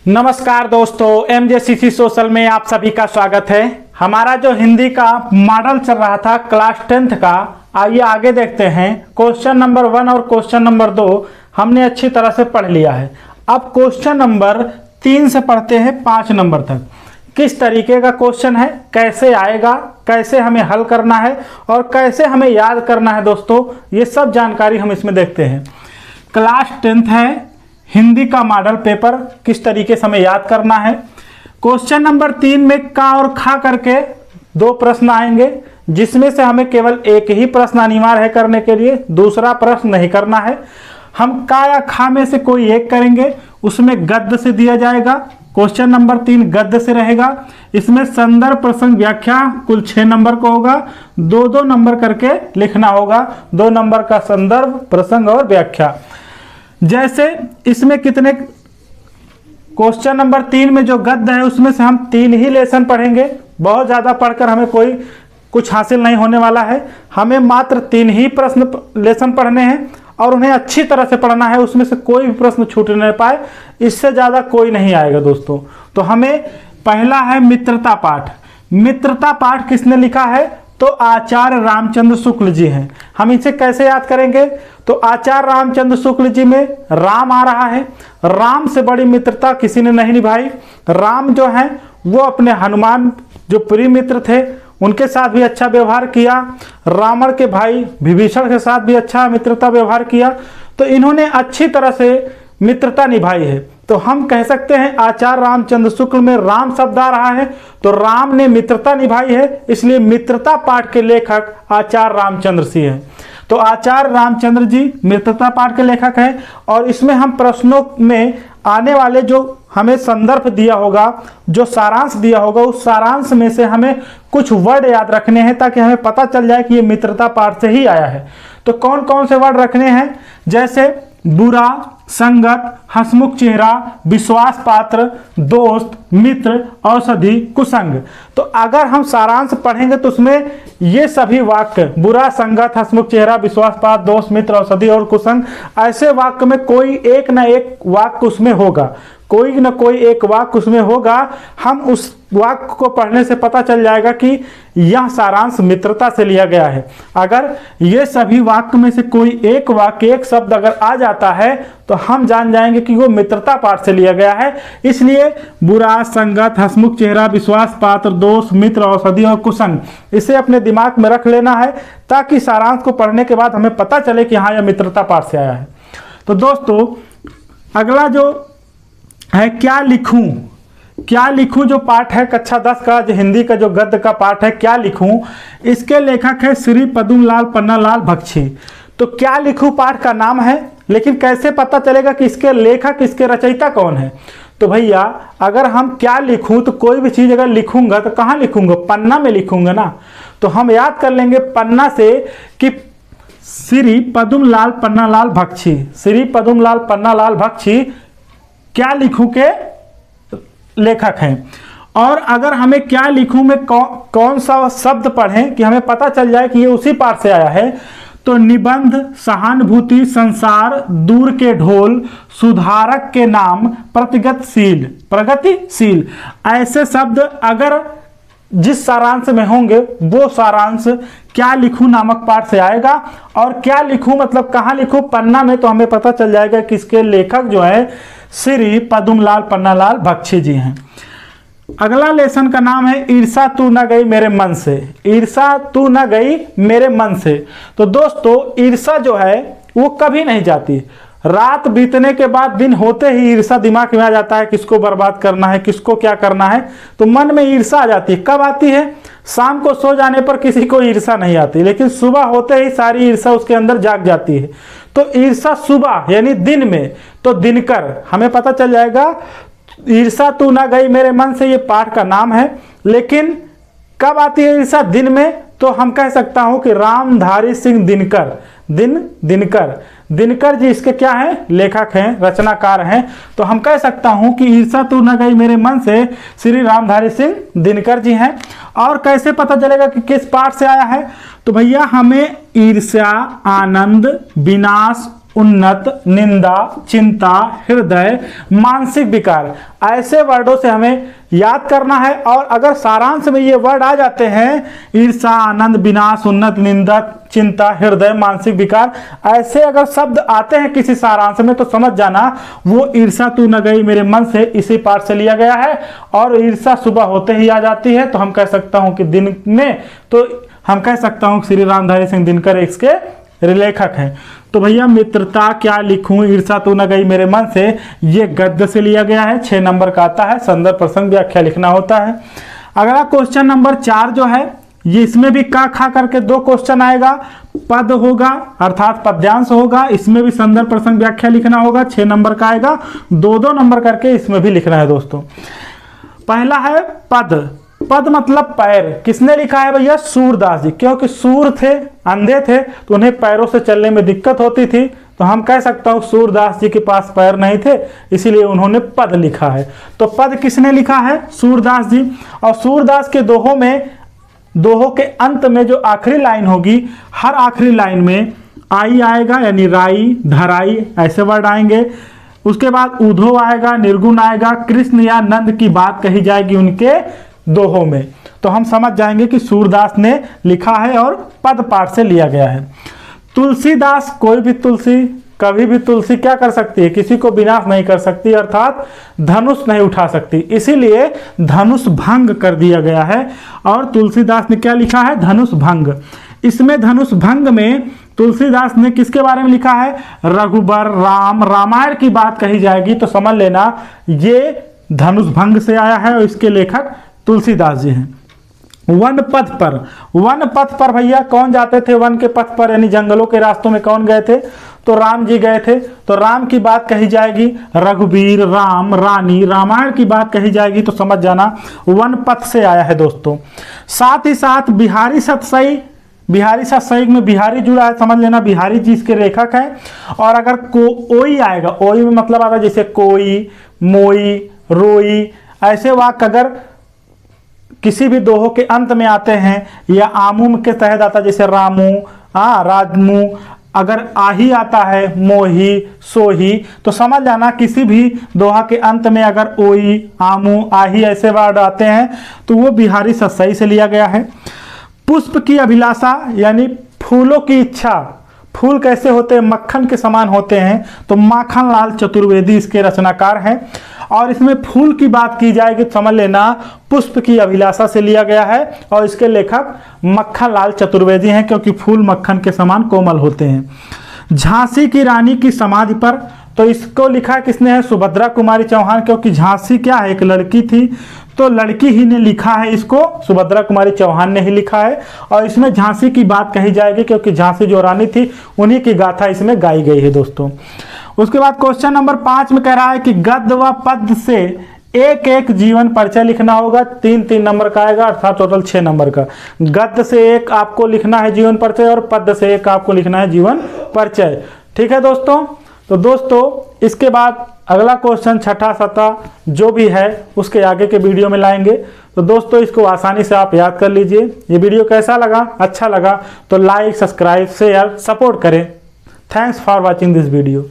नमस्कार दोस्तों, MJCC social में आप सभी का स्वागत है। हमारा जो हिंदी का मॉडल चल रहा था क्लास 10th का, आइए आगे देखते हैं। क्वेश्चन नंबर 1 और क्वेश्चन नंबर 2 हमने अच्छी तरह से पढ़ लिया है। अब क्वेश्चन नंबर 3 से पढ़ते हैं 5 नंबर तक। किस तरीके का क्वेश्चन है, कैसे आएगा, कैसे हमें हल करना है और कैसे हमें याद करना है दोस्तों, ये सब जानकारी हम इसमें देखते हैं। क्लास 10th है, हिंदी का मॉडल पेपर किस तरीके से हमें याद करना है। क्वेश्चन नंबर 3 में का और खा करके 2 प्रश्न आएंगे, जिसमें से हमें केवल एक ही प्रश्न अनिवार्य है करने के लिए, दूसरा प्रश्न नहीं करना है। हम का या खा में से कोई एक करेंगे, उसमें गद्य से दिया जाएगा। क्वेश्चन नंबर 3 गद्य से रहेगा। इसमें संदर्भ प्रसंग व्याख्या कुल 6 नंबर को होगा, 2-2 नंबर करके लिखना होगा। 2 नंबर का संदर्भ प्रसंग और व्याख्या। जैसे इसमें कितने, क्वेश्चन नंबर 3 में जो गद्य है उसमें से हम 3 ही लेसन पढ़ेंगे। बहुत ज़्यादा पढ़कर हमें कोई कुछ हासिल नहीं होने वाला है। हमें मात्र 3 ही प्रश्न लेसन पढ़ने हैं और उन्हें अच्छी तरह से पढ़ना है, उसमें से कोई भी प्रश्न छूट नहीं पाए। इससे ज़्यादा कोई नहीं आएगा दोस्तों। तो हमें पहला है मित्रता पाठ। मित्रता पाठ किसने लिखा है? तो आचार्य रामचंद्र शुक्ल जी हैं। हम इसे कैसे याद करेंगे? तो आचार्य रामचंद्र शुक्ल जी में राम आ रहा है। राम से बड़ी मित्रता किसी ने नहीं निभाई। राम जो है वो अपने हनुमान जो प्रिय मित्र थे उनके साथ भी अच्छा व्यवहार किया। रावण के भाई विभीषण के साथ भी अच्छा मित्रता व्यवहार किया। तो इन्होंने अच्छी तरह से मित्रता निभाई है। तो हम कह सकते हैं आचार्य रामचंद्र शुक्ल में राम शब्द आ रहा है, तो राम ने मित्रता निभाई है, इसलिए मित्रता पाठ के लेखक आचार्य रामचंद्र सिंह हैं। तो आचार्य रामचंद्र जी मित्रता पाठ के लेखक हैं। और इसमें हम प्रश्नों में आने वाले जो हमें संदर्भ दिया होगा, जो सारांश दिया होगा, उस सारांश में से हमें कुछ वर्ड याद रखने हैं ताकि हमें पता चल जाए कि ये मित्रता पाठ से ही आया है। तो कौन कौन से वर्ड रखने हैं? जैसे बुरा, संगत, हंसमुख चेहरा, विश्वास पात्र, दोस्त, मित्र, औषधि, कुसंग। तो अगर हम सारांश पढ़ेंगे तो उसमें ये सभी वाक्य, बुरा, संगत, हंसमुख चेहरा, विश्वास पात्र, दोस्त, मित्र, औषधि और कुसंग, ऐसे वाक्य में कोई एक ना एक वाक्य उसमें होगा, कोई ना कोई एक वाक्य उसमें होगा। हम उस वाक्य को पढ़ने से पता चल जाएगा कि यह सारांश मित्रता से लिया गया है। अगर ये सभी वाक्य में से कोई एक वाक्य, एक शब्द अगर आ जाता है तो हम जान जाएंगे कि वो मित्रता पाठ से लिया गया है। इसलिए बुरा, संगत, हंसमुख चेहरा, विश्वास पात्र, दोस्त, मित्र, औषधि और कुसंग, इसे अपने दिमाग में रख लेना है ताकि सारांश को पढ़ने के बाद हमें पता चले कि हाँ, यह मित्रता पाठ से आया है। तो दोस्तों अगला जो है क्या लिखूं, क्या लिखूं जो पाठ है कक्षा 10 का, जो हिंदी का जो गद्य का पाठ है, क्या लिखूं, इसके लेखक है श्री पद्मलाल पन्नालाल बख्शी। तो क्या लिखूं पाठ का नाम है, लेकिन कैसे पता चलेगा कि इसके लेखक, इसके रचयिता कौन है? तो भैया अगर हम क्या लिखूं, तो कोई भी चीज अगर लिखूंगा तो कहाँ लिखूंगा? पन्ना में लिखूंगा ना। तो हम याद कर लेंगे पन्ना से कि श्री पद्मलाल पन्नालाल बख्शी, श्री पद्मलाल पन्नालाल बख्शी क्या लिखूं के लेखक हैं। और अगर हमें क्या लिखूं में कौन सा शब्द पढ़ें कि हमें पता चल जाए कि ये उसी पाठ से आया है, तो निबंध, सहानुभूति, संसार, दूर के ढोल, सुधारक के नाम, प्रतिगतशील, प्रगतिशील, ऐसे शब्द अगर जिस सारांश में होंगे वो सारांश क्या लिखूं नामक पाठ से आएगा। और क्या लिखूं मतलब कहाँ लिखूं? पन्ना में। तो हमें पता चल जाएगा कि इसके लेखक जो है श्री पद्मलाल पन्नालाल बख्शी जी हैं। अगला लेसन का नाम है ईर्षा तू न गई मेरे मन से। ईर्षा तू न गई मेरे मन से। तो दोस्तों ईर्षा जो है वो कभी नहीं जाती। रात बीतने के बाद दिन होते ही ईर्षा दिमाग में आ जाता है, किसको बर्बाद करना है, किसको क्या करना है। तो मन में ईर्षा आ जाती है। कब आती है? शाम को सो जाने पर किसी को ईर्षा नहीं आती, लेकिन सुबह होते ही सारी ईर्षा उसके अंदर जाग जाती है। तो ईर्षा सुबह यानी दिन में, तो दिनकर हमें पता चल जाएगा। ईर्षा तू ना गई मेरे मन से, ये पाठ का नाम है। लेकिन कब आती है ईर्षा? दिन में। तो हम कह सकता हूं कि रामधारी सिंह दिनकर, दिनकर जी इसके क्या हैं? लेखक हैं, रचनाकार हैं। तो हम कह सकता हूं कि ईर्षा तू न गई मेरे मन से श्री रामधारी सिंह दिनकर जी हैं। और कैसे पता चलेगा कि किस पाठ से आया है? तो भैया हमें ईर्ष्या, आनंद, विनाश, उन्नत, निंदा, चिंता, हृदय, मानसिक विकार, ऐसे वर्डों से हमें याद करना है। और अगर सारांश में ये वर्ड आ जाते हैं, ईर्षा, आनंद, विनाश, उन्नत, निंदा, चिंता, हृदय, मानसिक विकार, ऐसे अगर शब्द आते हैं किसी सारांश में तो समझ जाना वो ईर्षा तू न गई मेरे मन से इसी पाठ से लिया गया है। और ईर्षा सुबह होते ही आ जाती है, तो हम कह सकता हूं कि दिन में, तो हम कह सकता हूं श्री रामधारी सिंह दिनकर इसके लेखक हैं। तो भैया मित्रता क्या लिखूं, ईर्षा तू न गई मेरे मन से, ये गद्य से लिया गया है, 6 नंबर का आता है। संदर्भ प्रसंग व्याख्या लिखना होता है। अगला क्वेश्चन नंबर 4 जो है, ये इसमें भी का खा करके 2 क्वेश्चन आएगा। पद होगा अर्थात पद्यांश होगा, इसमें भी संदर्भ प्रसंग व्याख्या लिखना होगा, 6 नंबर का आएगा। 2-2 नंबर करके इसमें भी लिखना है दोस्तों। पहला है पद। पद मतलब पैर। किसने लिखा है भैया? सूरदास जी। क्योंकि सूर थे, अंधे थे, तो उन्हें पैरों से चलने में दिक्कत होती थी, तो हम कह सकता हूं सूरदास जी के पास पैर नहीं थे, इसीलिए उन्होंने पद लिखा है। तो पद किसने लिखा है? सूरदास जी। और सूरदास के दोहों में, दोहों के अंत में जो आखिरी लाइन होगी, हर आखिरी लाइन में आई आएगा, यानी राई, धराई, ऐसे वर्ड आएंगे। उसके बाद उधो आएगा, निर्गुण आएगा, कृष्ण या नंद की बात कही जाएगी उनके दोहों में। तो हम समझ जाएंगे कि सूरदास ने लिखा है और पद पाठ से लिया गया है। तुलसीदास, कोई भी तुलसी, कभी भी तुलसी क्या कर सकती है? किसी को विनाश नहीं कर सकती, अर्थात धनुष नहीं उठा सकती, इसीलिए धनुष भंग कर दिया गया है। और तुलसीदास ने क्या लिखा है? धनुष भंग। इसमें धनुष भंग में तुलसीदास ने किसके बारे में लिखा है? रघुबर, राम, रामायण की बात कही जाएगी, तो समझ लेना ये धनुष भंग से आया है और इसके लेखक तुलसीदास जी हैं। वन पथ पर। वन पथ पर भैया कौन जाते थे? वन के पथ पर यानी जंगलों के रास्तों में कौन गए थे? तो राम जी गए थे, तो राम की बात कही जाएगी। रघुवीर, राम, रानी, रामायण की बात कही जाएगी, तो समझ जाना वन पथ से आया है दोस्तों। साथ ही साथ बिहारी सतसई, बिहारी सतसई में बिहारी जुड़ा है, समझ लेना बिहारी जी इसके लेखक हैं। और अगर ओई आएगा, ओई में मतलब आता है जैसे कोई, मोई, रोई, ऐसे वाक्य अगर किसी भी दोहों के अंत में आते हैं या आमू के तहत आता है, जैसे रामू, राजमू, अगर आही आता है, मोही, सोही, तो समझ जाना किसी भी दोहा के अंत में अगर ओई, आमू, आही ऐसे वर्ड आते हैं तो वो बिहारी सतसई से लिया गया है। पुष्प की अभिलाषा यानी फूलों की इच्छा। फूल कैसे होते हैं? मक्खन के समान होते हैं, तो माखनलाल चतुर्वेदी इसके रचनाकार हैं। और इसमें फूल की बात की जाएगी तो समझ लेना पुष्प की अभिलाषा से लिया गया है और इसके लेखक मक्खनलाल चतुर्वेदी हैं, क्योंकि फूल मक्खन के समान कोमल होते हैं। झांसी की रानी की समाधि पर, तो इसको लिखा किसने है? सुभद्रा कुमारी चौहान, क्योंकि झांसी क्या है? एक लड़की थी, तो लड़की ही ने लिखा है इसको, सुभद्रा कुमारी चौहान ने ही लिखा है। और इसमें झांसी की बात कही जाएगी क्योंकि झांसी जो रानी थी उन्हीं की गाथा इसमें गाई गई है दोस्तों। उसके बाद क्वेश्चन नंबर 5 में कह रहा है कि गद्य व पद्य से एक एक जीवन परिचय लिखना होगा। 3-3 नंबर का आएगा, अर्थात टोटल 6 नंबर का। गद्य से एक आपको लिखना है जीवन परिचय और पद्य से एक आपको लिखना है जीवन परिचय। ठीक है दोस्तों। तो दोस्तों इसके बाद अगला क्वेश्चन छठा, सता जो भी है उसके आगे के वीडियो में लाएंगे। तो दोस्तों इसको आसानी से आप याद कर लीजिए। ये वीडियो कैसा लगा? अच्छा लगा तो लाइक, सब्सक्राइब, शेयर, सपोर्ट करें। Thanks for watching this video.